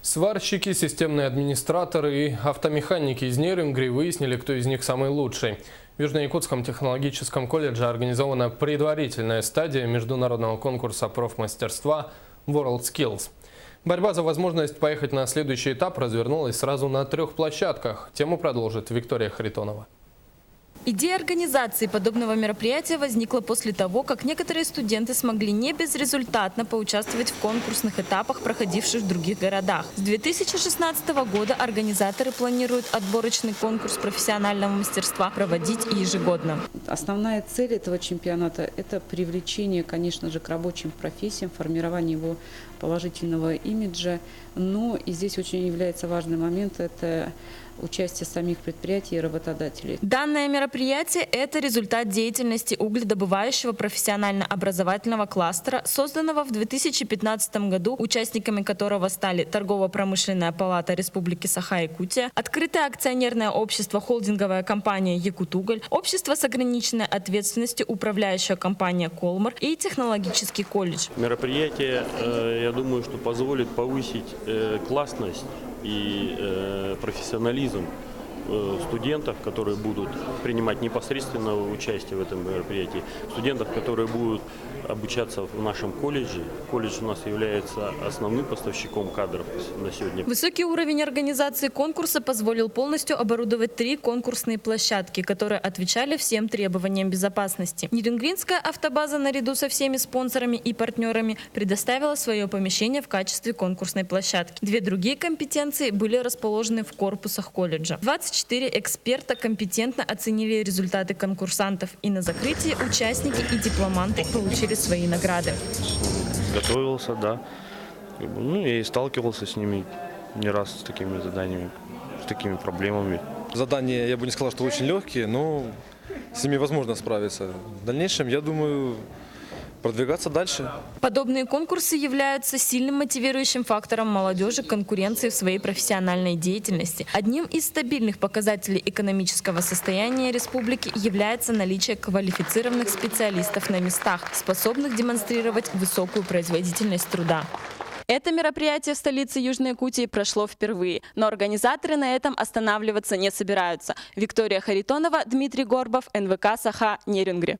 Сварщики, системные администраторы и автомеханики из Нерюнгри выяснили, кто из них самый лучший. В Южно-Якутском технологическом колледже организована предварительная стадия международного конкурса профмастерства WorldSkills. Борьба за возможность поехать на следующий этап развернулась сразу на 3 площадках. Тему продолжит Виктория Харитонова. Идея организации подобного мероприятия возникла после того, как некоторые студенты смогли не безрезультатно поучаствовать в конкурсных этапах, проходивших в других городах. С 2016 года организаторы планируют отборочный конкурс профессионального мастерства проводить ежегодно. Основная цель этого чемпионата – это привлечение, конечно же, к рабочим профессиям, формирование его положительного имиджа. Но и здесь очень является важный момент – это участие самих предприятий и работодателей. Данное мероприятие – это результат деятельности угледобывающего профессионально-образовательного кластера, созданного в 2015 году, участниками которого стали Торгово-промышленная палата Республики Саха-Якутия, Открытое акционерное общество «Холдинговая компания Якутуголь», Общество с ограниченной ответственностью «Управляющая компания Колмар» и Технологический колледж. Мероприятие, я думаю, что позволит повысить классность и профессионализм студентов, которые будут принимать непосредственное участие в этом мероприятии, студентов, которые будут обучаться в нашем колледже. Колледж у нас является основным поставщиком кадров на сегодня. Высокий уровень организации конкурса позволил полностью оборудовать 3 конкурсные площадки, которые отвечали всем требованиям безопасности. Нерюнгринская автобаза наряду со всеми спонсорами и партнерами предоставила свое помещение в качестве конкурсной площадки. 2 другие компетенции были расположены в корпусах колледжа. 24 эксперта компетентно оценили результаты конкурсантов, и на закрытии участники и дипломанты получили свои награды. Готовился, да. Я и сталкивался с ними не раз, с такими заданиями, с такими проблемами. Задания, я бы не сказал, что очень легкие, но с ними возможно справиться. В дальнейшем, я думаю, продвигаться дальше. Подобные конкурсы являются сильным мотивирующим фактором молодежи к конкуренции в своей профессиональной деятельности. Одним из стабильных показателей экономического состояния республики является наличие квалифицированных специалистов на местах, способных демонстрировать высокую производительность труда. Это мероприятие в столице Южной Якутии прошло впервые, но организаторы на этом останавливаться не собираются. Виктория Харитонова, Дмитрий Горбов, НВК Саха, Нерюнгри.